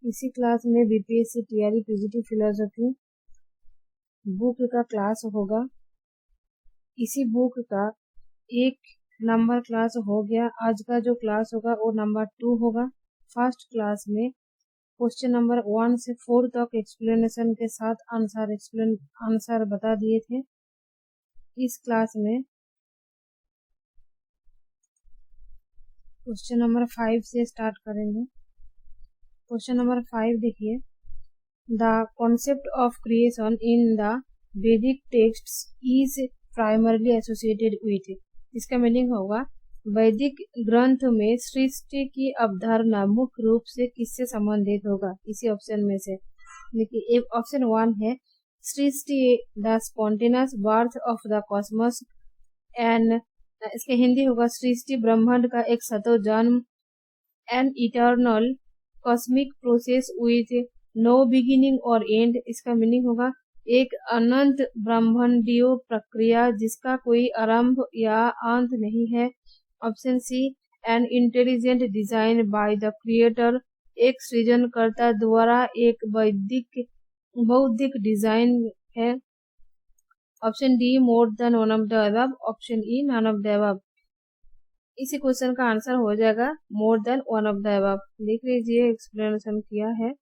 इसी क्लास में BPSC TRE PGT philosophy book का क्लास होगा। इसी बुक का एक नंबर क्लास हो गया। आज का जो क्लास होगा वो नंबर 2 होगा। फर्स्ट क्लास में क्वेश्चन नंबर 1 से 4 तक एक्सप्लेनेशन के साथ आंसर बता दिए थे। इस क्लास में क्वेश्चन नंबर 5 से स्टार्ट करेंगे। क्वेश्चन नंबर 5 देखिए, the concept of creation in the Vedic texts is primarily associated with. इसका मीनिंग होगा वैदिक ग्रंथ में सृष्टि की अवधारणा मुख्य रूप से किससे संबंधित होगा। इसी ऑप्शन में से देखिए, एक ऑप्शन 1 है सृष्टि the spontaneous birth of the cosmos and, इसके हिंदी होगा सृष्टि ब्रह्मांड का एक सतो जन्म, an eternal cosmic process with no beginning और एंड। इसका मीनिंग होगा एक अनंत ब्रह्मांडीय प्रक्रिया जिसका कोई आरंभ या अंत नहीं है। Option C, an intelligent design by the creator, एक सृजनकर्ता द्वारा एक बौद्धिक डिजाइन है। Option D, more than one of the above. Option E, none of the above. इसी क्वेश्चन का आंसर हो जाएगा more than one of the above. देख लीजिए एक्सप्लेनेशन किया है।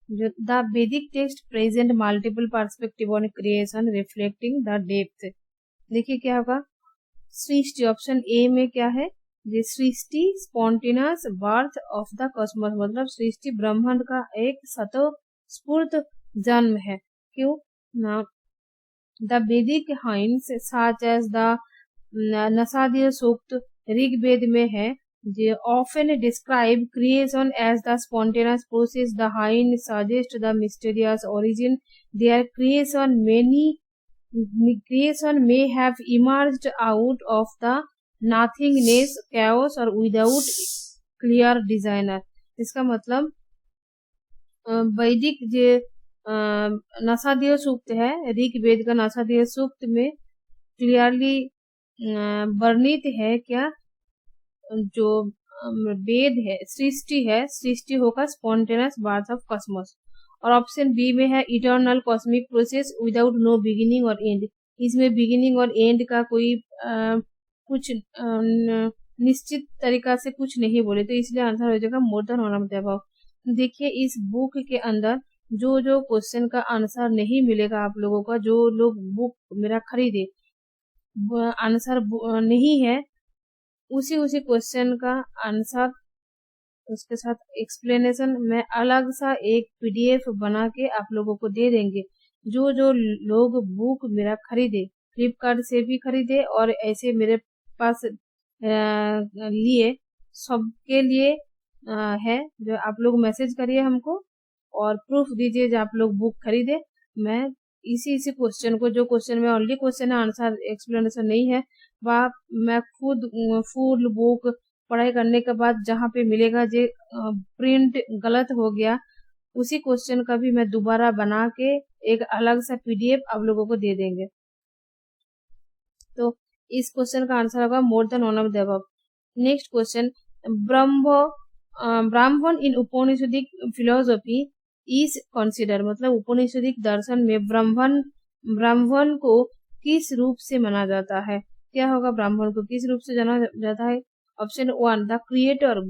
The Vedic text present multiple perspective on creation reflecting the depth. देखिए क्या होगा, सृष्टि ऑप्शन ए में क्या है, ये सृष्टि spontaneous birth of the cosmos, मतलब सृष्टि ब्रह्मांड का एक स्वतःस्फूर्त जन्म है। क्यों ना, द वैदिक हाइंस सच एज द नसादीय सूक्त ऋग्वेद में है, they often describe creation as the spontaneous process. The hind suggest the mysterious origin. Their creation may have emerged out of the nothingness, chaos or without clear designer. इसका मतलब वैदिक जो नसादीय सूक्त है, ऋग्वेद का नसादीय सूक्त में clearly वर्णित है क्या, जो वेद है सृष्टि होगा स्पॉन्टेनियस बर्थ ऑफ कॉस्मोस। और ऑप्शन बी में है eternal cosmic process without no beginning और एंड। इसमें बिगिनिंग और एंड का कोई कुछ निश्चित तरीका से कुछ नहीं बोले, तो इसलिए आंसर हो जाएगा more than one of the above. देखिए इस बुक के अंदर जो जो क्वेश्चन का आंसर नहीं मिलेगा आप लोगों का, जो लोग बुक मेरा खरीदे आंसर नहीं है, उसी क्वेश्चन का आंसर उसके साथ एक्सप्लेनेशन में अलग सा एक पीडीएफ बना के आप लोगों को दे देंगे। जो जो लोग बुक मेरा खरीदे, फ्लिपकार्ट से भी खरीदे और ऐसे मेरे पास लिए, सबके लिए है, जो आप लोग मैसेज करिए हमको और प्रूफ दीजिए जो आप लोग बुक खरीदे। मैं इसी क्वेश्चन को, जो क्वेश्चन में ओनली क्वेश्चन है आंसर एक्सप्लेनेशन नहीं है, वह मैं खुद फुल बुक पढ़ाई करने के बाद जहाँ पे मिलेगा जे प्रिंट गलत हो गया, उसी क्वेश्चन का भी मैं दोबारा बना के एक अलग सा पीडीएफ आप लोगों को दे देंगे। तो इस क्वेश्चन का आंसर होगा मोर than one of the above. Next question, ब्राह्मण इन उपनिषदिक फिलोसफी इज कंसिडर, मतलब उपनिषदिक दर्शन में ब्राह्मण को किस रूप से माना जाता है। क्या होगा, ब्राह्मण को किस रूप से जाना जाता है। Option 1, the creator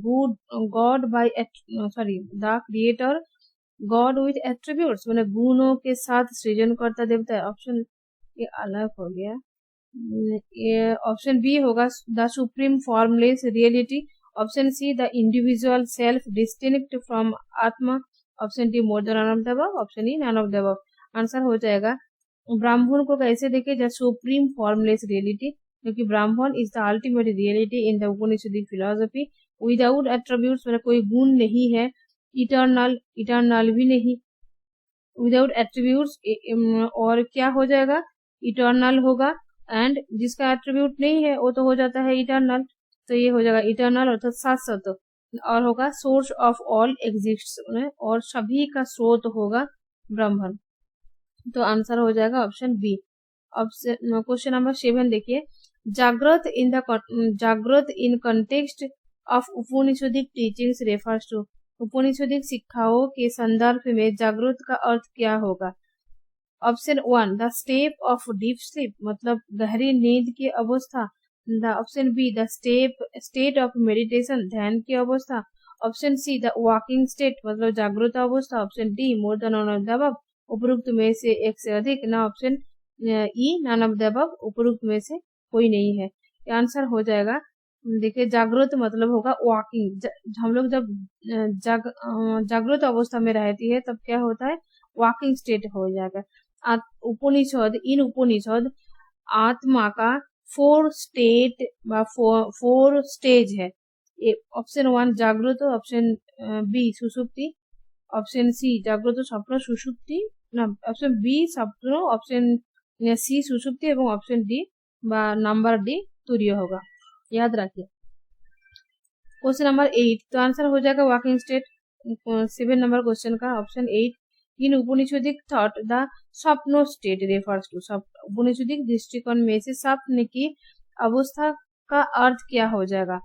God with attributes, मतलब गुणों के साथ सृजन करता देवता है। ऑप्शन ये अलग हो गया। ऑप्शन बी होगा the supreme formless reality. Option C, the individual self distinct from Atma. Option D, more than one of the above. Option E, none of the above. Answer हो जाएगा ब्राह्मण को कैसे देखे, द सुप्रीम फॉर्मलेस रियलिटी, क्योंकि ब्राह्मण is the ultimate reality in the Upanishadic philosophy. Without attributes, मतलब कोई गुण नहीं है। इटर्नल भी नहीं, विदाउट एट्रीब्यूट्स, और क्या हो जाएगा, इटर्नल होगा। एंड जिसका एट्रीब्यूट नहीं है वो तो हो जाता है इटर्नल, तो ये हो जाएगा इटर्नल अर्थात शाश्वत। और होगा सोर्स ऑफ ऑल एग्जिस्ट्स, और सभी का स्रोत होगा ब्राह्मण। तो आंसर हो जाएगा ऑप्शन बी। क्वेश्चन नंबर 7 देखिए, जागृत in context of Upanishadic teachings refers to. Upanishadic शिक्षाओं के संदर्भ में जागृत का अर्थ क्या होगा? Option 1 the step of deep sleep, मतलब गहरी नींद की अवस्था। The option B the state of meditation, ध्यान की अवस्था। Option C the waking state, मतलब जागृत अवस्था। Option D more than none of the above, उपरोक्त में से एक से अधिक। ना option E none of the above, उपरोक्त में से कोई नहीं है। आंसर हो जाएगा, देखिए जागृत मतलब होगा वॉकिंग। हम लोग जब जागृत अवस्था में रहती है तब क्या होता है, वॉकिंग स्टेट हो जाएगा। उपनिषद, इन उपनिषद आत्मा का 4 स्टेट व 4 स्टेज है। ऑप्शन 1 जागृत, ऑप्शन बी सुषुप्ति, ऑप्शन सी जागृत स्वप्न सुषुप्ति, ऑप्शन बी स्वप्न, ऑप्शन सी सुषुप्ति एवं ऑप्शन डी नंबर डी तुरीय होगा, याद रखिए। क्वेश्चन नंबर 8, तो आंसर हो जाएगा वॉकिंग स्टेट। 7 नंबर क्वेश्चन का option 8। In Upanishadic thought the swapna state refers to, उपनिषदिक दृष्टिकोण में से स्वप्न की अवस्था का अर्थ क्या हो जाएगा,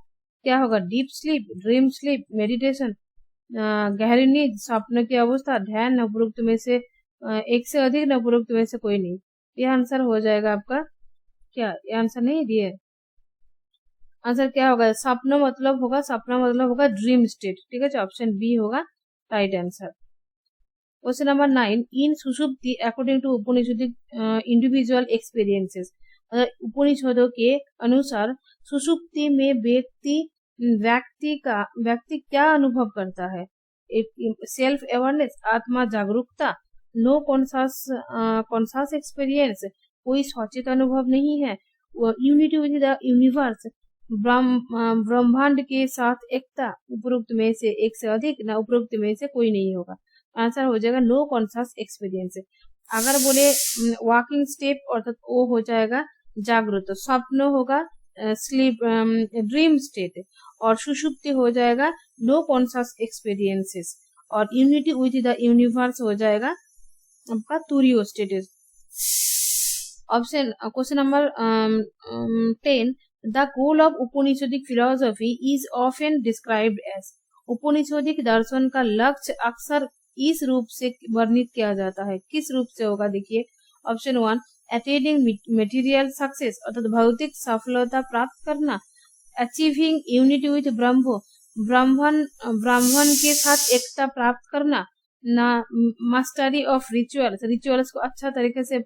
क्या होगा? Deep sleep, dream sleep, meditation, गहरी नींद, स्वप्न की अवस्था, ध्यान। उपरोक्त में से एक से अधिक, न उपरोक्त में से कोई नहीं। यह आंसर हो जाएगा आपका क्या? ये आंसर नहीं दिए, आंसर क्या होगा? सपना मतलब होगा ड्रीम स्टेट, ठीक है। ऑप्शन बी होगा right answer. Question number 9, in sushupti according to Upanishadic individual experiences, उपनिषदों के अनुसार सुषुप्ति में व्यक्ति क्या अनुभव करता है? सेल्फ अवेयरनेस, आत्मा जागरूकता, नो कॉन्शियस एक्सपीरियंस, कोई सचेत अनुभव नहीं है, यूनिटी विद द यूनिवर्स, ब्रह्मांड के साथ एकता। उपरोक्त में से एक से अधिक, ना उपरोक्त में से कोई नहीं होगा। आंसर हो जाएगा नो कॉन्शियस एक्सपीरियंस। अगर बोले वॉकिंग स्टेप अर्थात वो हो जाएगा जागृत, स्वप्न होगा स्लीप ड्रीम स्टेट, और सुषुप्ति हो जाएगा नो कॉन्शियस एक्सपीरियंसेस, और यूनिटी विद द यूनिवर्स हो जाएगा आपका turiya state. Option question number 10, the goal of Upanishadic philosophy is often described as, उपनिषदिक दर्शन का लक्ष्य अक्सर इस रूप से वर्णित किया जाता है, किस रूप से होगा? देखिए ऑप्शन 1 अटेनिंग मटेरियल सक्सेस, अर्थात भौतिक सफलता प्राप्त करना। अचीविंग यूनिटी विद ब्राह्मण के साथ एकता प्राप्त करना। ना मास्टरी ऑफ रिचुअल्स को अच्छा तरीके से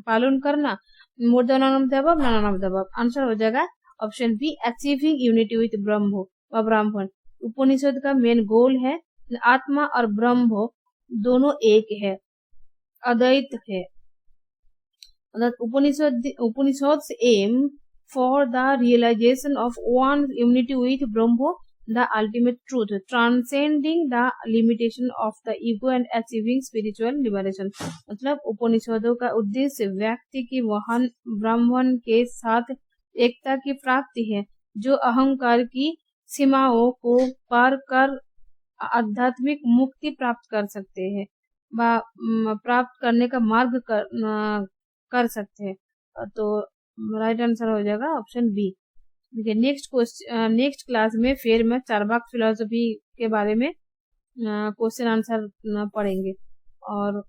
पालन करना। More than none of the above, none of the above. Answer हो जाएगा option B achieving unity with Brahman. Upanishad का मेन गोल है आत्मा और ब्रह्म दोनों एक है, अद्वैत है। Upanishad aim for the realisation of one unity with Brahman, the ultimate truth, transcending the limitation of the ego and achieving spiritual liberation. मतलब उपनिषदों का उद्देश्य व्यक्ति की महान ब्राह्मण के साथ एकता की प्राप्ति है, जो अहंकार की सीमाओं को पार कर आध्यात्मिक मुक्ति प्राप्त कर सकते हैं, प्राप्त करने का मार्ग कर सकते हैं। तो राइट आंसर हो जाएगा ऑप्शन बी। देखिए नेक्स्ट क्लास में फिर मैं चार्वाक फिलोसफी के बारे में क्वेश्चन आंसर पढ़ेंगे, और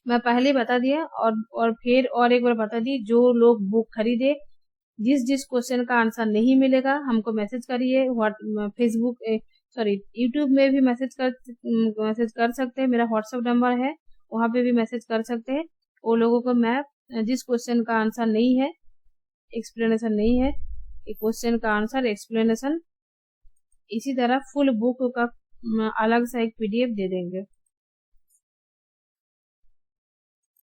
मैं पहले बता दिया और फिर और एक बार बता दी, जो लोग बुक खरीदे, जिस क्वेश्चन का आंसर नहीं मिलेगा हमको मैसेज करिए। यूट्यूब में भी मैसेज कर सकते हैं, मेरा व्हाट्सएप नंबर है, वहाँ पे भी मैसेज कर सकते हैं। वो लोगों को मैं जिस क्वेश्चन का आंसर नहीं है, एक्सप्लेनेशन नहीं है, क्वेश्चन का आंसर एक्सप्लेनेशन, इसी तरह फुल बुक का अलग सा एक PDF दे देंगे।